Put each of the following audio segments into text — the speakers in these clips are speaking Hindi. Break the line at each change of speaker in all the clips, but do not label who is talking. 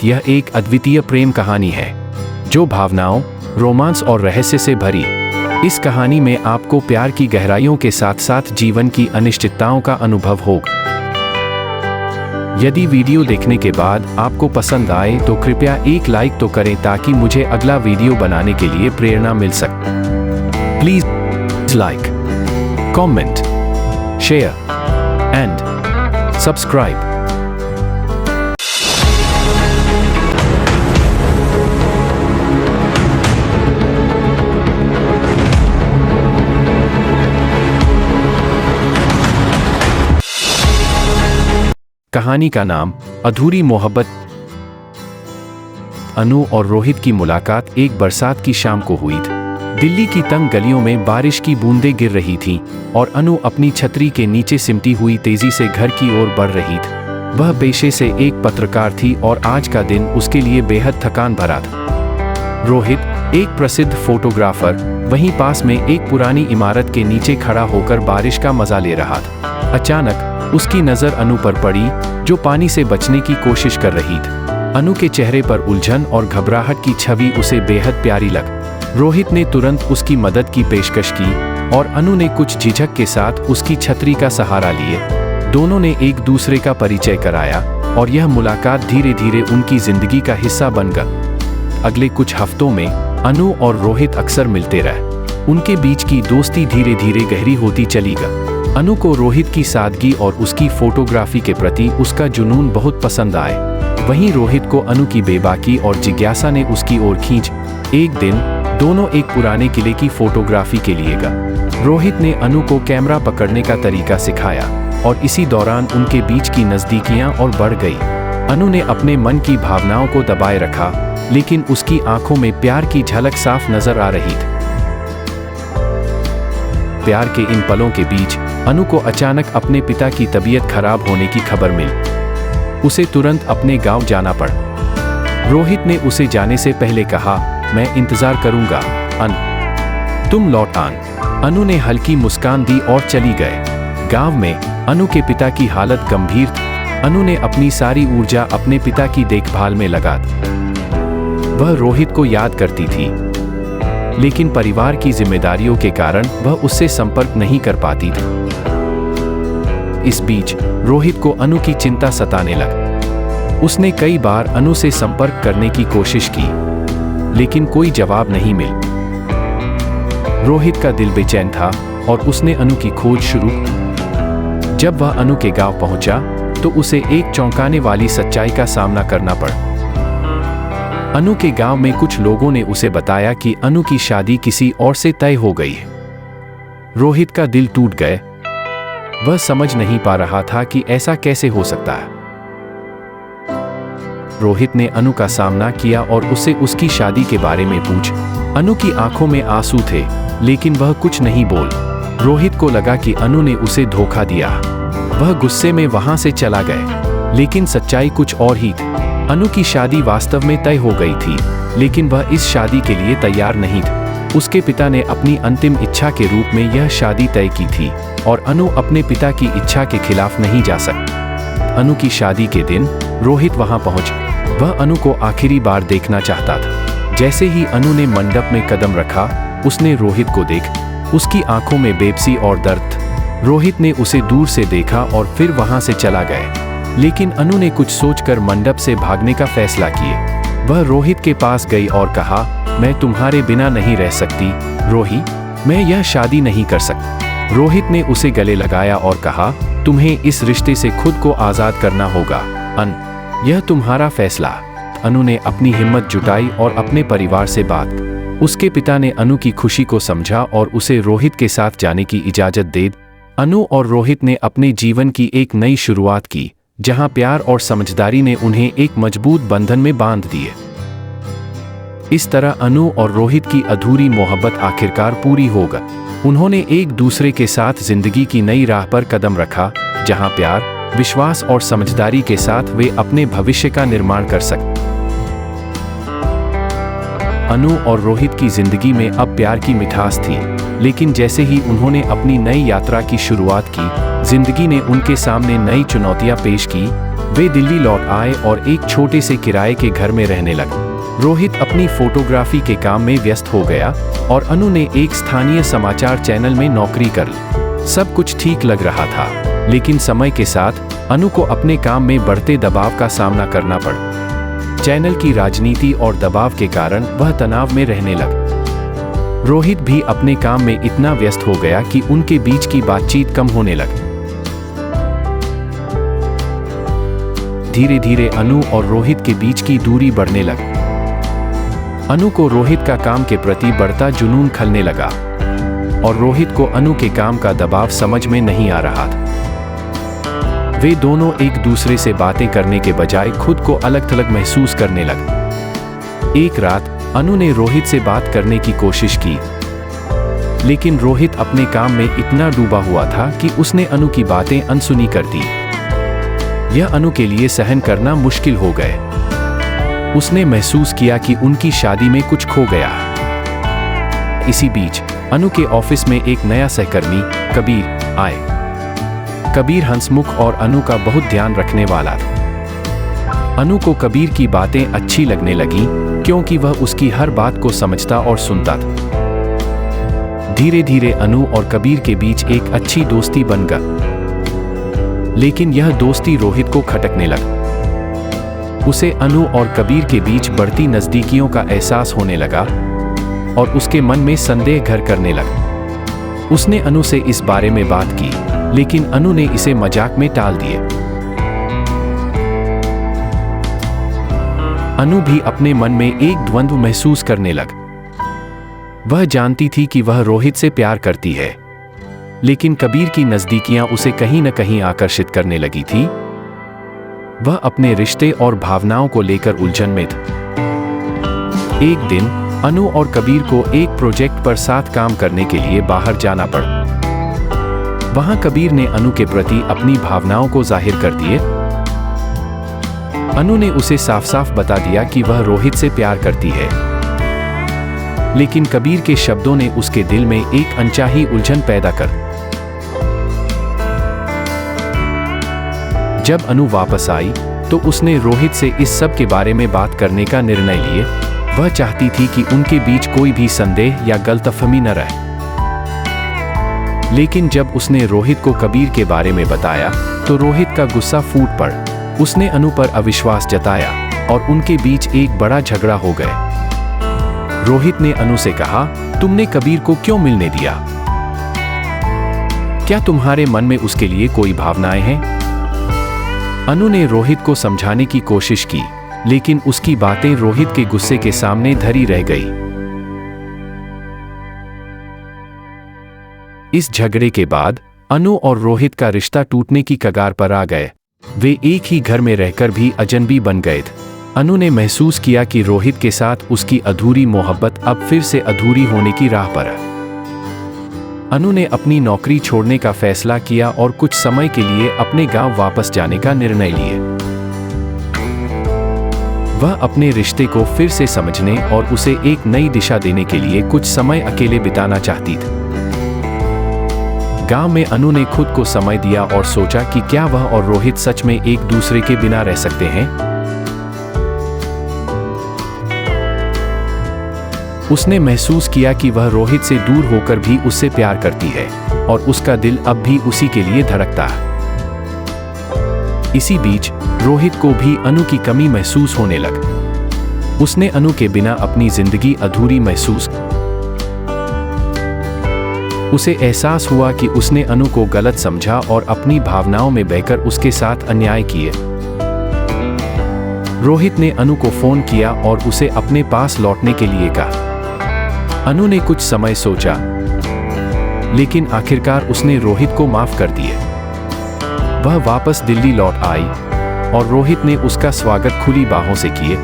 रोहित यह एक अद्वितीय प्रेम कहानी है जो भावनाओं, रोमांस और रहस्य से भरी। इस कहानी में आपको प्यार की गहराइयों के साथ साथ जीवन की अनिश्चितताओं का अनुभव होगा। यदि वीडियो देखने के बाद आपको पसंद आए तो कृपया एक लाइक तो करें ताकि मुझे अगला वीडियो बनाने के लिए प्रेरणा मिल सके। Please like, comment, share and subscribe. कहानी का नाम अधूरी मोहब्बत। अनु और रोहित की मुलाकात एक बरसात की शाम को हुई थी। दिल्ली की तंग गलियों में बारिश की बूंदें गिर रही थीं और अनु अपनी छतरी के नीचे सिमटी हुई तेजी से घर की ओर बढ़ रही थी। वह पेशे से एक पत्रकार थी और आज का दिन उसके लिए बेहद थकान भरा था। रोहित एक प्रसिद्ध फोटोग्राफर वहीं पास में एक पुरानी इमारत के नीचे खड़ा होकर बारिश का मजा ले रहा था। अचानक उसकी नजर अनु पर पड़ी जो पानी से बचने की कोशिश कर रही थी। अनु के चेहरे पर उलझन और घबराहट की छवि उसे बेहद प्यारी लगी। रोहित ने तुरंत उसकी मदद की पेशकश की और अनु ने कुछ झिझक के साथ उसकी छतरी का सहारा लिए। दोनों ने एक दूसरे का परिचय कराया और यह मुलाकात धीरे धीरे उनकी जिंदगी का हिस्सा बन गई। अगले कुछ हफ्तों में अनु और रोहित अक्सर मिलते रहे। उनके बीच की दोस्ती धीरे धीरे गहरी होती चली गई। अनु को रोहित की सादगी और उसकी फोटोग्राफी के प्रति उसका जुनून बहुत पसंद आए। वहीं रोहित को अनु की बेबाकी और जिज्ञासा ने उसकी ओर खींच। एक दिन दोनों एक पुराने किले की फोटोग्राफी के लिए गए। रोहित ने अनु को कैमरा पकड़ने का तरीका सिखाया और इसी दौरान उनके बीच की नजदीकियां और बढ़ गई। अनु ने अपने मन की भावनाओं को दबाए रखा, लेकिन उसकी आंखों में प्यार की झलक साफ नजर आ रही थी। प्यार के इन पलों के बीच अनु को अचानक अपने पिता की तबीयत खराब होने की खबर मिली। उसे तुरंत अपने गांव जाना पड़ा। रोहित ने उसे जाने से पहले कहा, मैं इंतजार करूंगा अनु, तुम लौट आना। अनु ने हल्की मुस्कान दी और चली गए। गांव में अनु के पिता की हालत गंभीर थी। अनु ने अपनी सारी ऊर्जा अपने पिता की देखभाल में लगा दी। वह रोहित को याद करती थी, लेकिन परिवार की जिम्मेदारियों के कारण वह उससे संपर्क नहीं कर पाती थी। इस बीच रोहित को अनु की चिंता सताने लगी। उसने कई बार अनु से संपर्क करने की कोशिश की, लेकिन कोई जवाब नहीं मिला। रोहित का दिल बेचैन था और उसने अनु की खोज शुरू की। जब वह अनु के गांव पहुंचा तो उसे एक चौंकाने वाली सच्चाई का सामना करना पड़ा। अनु के गांव में कुछ लोगों ने उसे बताया कि अनु की शादी किसी और से तय हो गई है। रोहित का दिल टूट गया। वह समझ नहीं पा रहा था कि ऐसा कैसे हो सकता है। रोहित ने अनु का सामना किया और उससे उसकी शादी के बारे में पूछा। अनु की आंखों में आंसू थे, लेकिन वह कुछ नहीं बोल। रोहित को लगा कि अनु ने उसे धोखा दिया। वह गुस्से में वहां से चला गया, लेकिन सच्चाई कुछ और ही थी। अनु की शादी वास्तव में तय हो गई थी, लेकिन वह इस शादी के लिए तैयार नहीं था। उसके पिता ने अपनी अंतिम इच्छा के रूप में यह शादी तय की थी और अनु अपने पिता की इच्छा के खिलाफ नहीं जा सकती। अनु की शादी के दिन रोहित वहां पहुंचा। वह अनु को आखिरी बार देखना चाहता था। जैसे ही अनु ने मंडप में कदम रखा, उसने रोहित को देखा। उसकी आंखों में बेबसी और दर्द था। रोहित ने उसे दूर से देखा और फिर वहां से चला गया, लेकिन अनु ने कुछ सोचकर मंडप से भागने का फैसला किया। वह रोहित के पास गई और कहा, मैं तुम्हारे बिना नहीं रह सकती रोहित, मैं यह शादी नहीं कर सकती। रोहित ने उसे गले लगाया और कहा, तुम्हें इस रिश्ते से खुद को आजाद करना होगा अनु, यह तुम्हारा फैसला। अनु ने अपनी हिम्मत जुटाई और अपने परिवार से बात की। उसके पिता ने अनु की खुशी को समझा और उसे रोहित के साथ जाने की इजाजत दे दी। अनु और रोहित ने अपने जीवन की एक नई शुरुआत की, जहां प्यार और समझदारी ने उन्हें एक मजबूत बंधन में बांध दिए। इस तरह अनु और रोहित की अधूरी मोहब्बत आखिरकार पूरी हो गई। उन्होंने एक दूसरे के साथ जिंदगी की नई राह पर कदम रखा, जहां प्यार, विश्वास और समझदारी के साथ वे अपने भविष्य का निर्माण कर सकते। अनु और रोहित की जिंदगी में अब प्यार की मिठास थी, लेकिन जैसे ही उन्होंने अपनी नई यात्रा की शुरुआत की, जिंदगी ने उनके सामने नई चुनौतियां पेश की। वे दिल्ली लौट आए और एक छोटे से किराए के घर में रहने लगे। रोहित अपनी फोटोग्राफी के काम में व्यस्त हो गया और अनु ने एक स्थानीय समाचार चैनल में नौकरी कर ली। सब कुछ ठीक लग रहा था, लेकिन समय के साथ अनु को अपने काम में बढ़ते दबाव का सामना करना पड़ा। चैनल की राजनीति और दबाव के कारण वह तनाव में रहने लगा। रोहित भी अपने काम में इतना व्यस्त हो गया कि उनके बीच की बातचीत कम होने लगी। धीरे धीरे अनु और रोहित के बीच की दूरी बढ़ने लगी। अनु को रोहित का काम के प्रति बढ़ता जुनून खलने लगा और रोहित को अनु के काम का दबाव समझ में नहीं आ रहा था। वे दोनों एक दूसरे से बातें करने के बजाय खुद को अलग थलग महसूस करने लगे। एक रात अनु ने रोहित से बात करने की कोशिश की, लेकिन रोहित अपने काम में इतना डूबा हुआ था कि उसने अनु की बातें अनसुनी कर दी। यह अनु के लिए सहन करना मुश्किल हो गए। उसने महसूस किया कि उनकी शादी में कुछ खो गया। इसी बीच अनु के ऑफिस में एक नया सहकर्मी कबीर आए। कबीर हंसमुख और अनु का बहुत ध्यान रखने वाला था। अनु को कबीर की बातें अच्छी लगने लगीं, क्योंकि वह उसकी हर बात को समझता और सुनता था। धीरे धीरे अनु और कबीर के बीच एक अच्छी दोस्ती बन गई, लेकिन यह दोस्ती रोहित को खटकने लगी। उसे अनु और कबीर के बीच बढ़ती नज़दीकियों का एहसास होने लगा और उसके मन में संदेह घर करने लगा। उसने अनु से इस बारे में बात की, लेकिन अनु ने इसे मजाक में टाल दिए। अनु भी अपने मन में एक द्वंद्व महसूस करने लगा। वह जानती थी कि वह रोहित से प्यार करती है, लेकिन कबीर की नज़दीकियां उसे कहीं न कहीं आकर्षित करने लगी थी। वह अपने रिश्ते और भावनाओं को लेकर उलझन में था। एक दिन अनु और कबीर को एक प्रोजेक्ट पर साथ काम करने के लिए बाहर जाना पड़ा। वहां कबीर ने अनु के प्रति अपनी भावनाओं को जाहिर कर दिए। अनु ने उसे साफ साफ बता दिया कि वह रोहित से प्यार करती है, लेकिन कबीर के शब्दों ने उसके दिल में एक अनचाही उलझन पैदा कर। जब अनु वापस आई तो उसने रोहित से इस सब के बारे में बात करने का निर्णय लिए। वह चाहती थी कि उनके बीच कोई भी संदेह या गलतफहमी न रहे। लेकिन जब उसने रोहित को कबीर के बारे में बताया तो रोहित का गुस्सा फूट पड़ा। उसने अनु पर अविश्वास जताया और उनके बीच एक बड़ा झगड़ा हो गया। रोहित ने अनु से कहा, तुमने कबीर को क्यों मिलने दिया? क्या तुम्हारे मन में उसके लिए कोई भावनाएं हैं? अनु ने रोहित को समझाने की कोशिश की, लेकिन उसकी बातें रोहित के गुस्से के सामने धरी रह गई। इस झगड़े के बाद अनु और रोहित का रिश्ता टूटने की कगार पर आ गए। वे एक ही घर में रहकर भी अजनबी बन गए थे। अनु ने महसूस किया कि रोहित के साथ उसकी अधूरी मोहब्बत अब फिर से अधूरी होने की राह पर है। अनु ने अपनी नौकरी छोड़ने का फैसला किया और कुछ समय के लिए अपने गांव वापस जाने का निर्णय लिए। वह अपने रिश्ते को फिर से समझने और उसे एक नई दिशा देने के लिए कुछ समय अकेले बिताना चाहती थी। गांव में अनु ने खुद को समय दिया और सोचा कि क्या वह और रोहित सच में एक दूसरे के बिना रह सकते हैं। उसने महसूस किया कि वह रोहित से दूर होकर भी उससे प्यार करती है और उसका दिल अब भी उसी के लिए धड़कता है। इसी बीच रोहित को भी अनु की कमी महसूस होने लगी। उसने अनु के बिना अपनी जिंदगी अधूरी महसूस। उसे एहसास हुआ कि उसने अनु को गलत समझा और अपनी भावनाओं में बहकर उसके साथ अन्याय किए। रोहित ने अनु को फोन किया और उसे अपने पास लौटने के लिए कहा। अनु ने कुछ समय सोचा, लेकिन आखिरकार उसने रोहित को माफ कर दिया। वह वापस दिल्ली लौट आई और रोहित ने उसका स्वागत खुली बाहों से किए।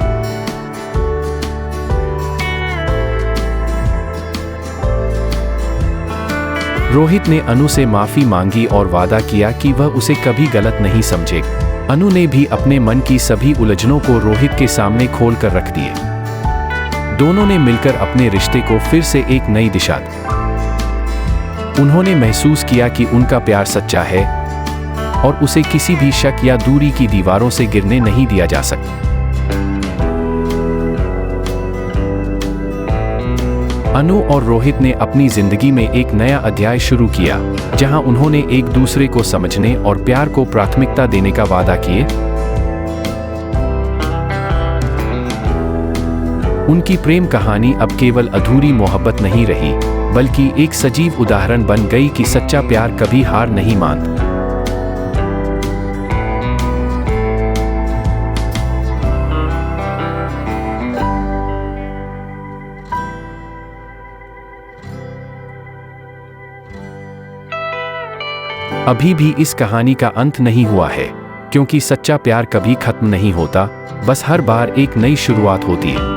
रोहित ने अनु से माफी मांगी और वादा किया कि वह उसे कभी गलत नहीं समझेगा। अनु ने भी अपने मन की सभी उलझनों को रोहित के सामने खोल कर रख दिए। दोनों ने मिलकर अपने रिश्ते को फिर से एक नई दिशा दी। उन्होंने महसूस किया कि उनका प्यार सच्चा है, और उसे किसी भी शक या दूरी की दीवारों से गिरने नहीं दिया जा सकता। अनु और रोहित ने अपनी जिंदगी में एक नया अध्याय शुरू किया, जहां उन्होंने एक दूसरे को समझने और प्यार को प्राथमिकता देने का वादा किए। उनकी प्रेम कहानी अब केवल अधूरी मोहब्बत नहीं रही, बल्कि एक सजीव उदाहरण बन गई कि सच्चा प्यार कभी हार नहीं मानता। अभी भी इस कहानी का अंत नहीं हुआ है, क्योंकि सच्चा प्यार कभी खत्म नहीं होता, बस हर बार एक नई शुरुआत होती है।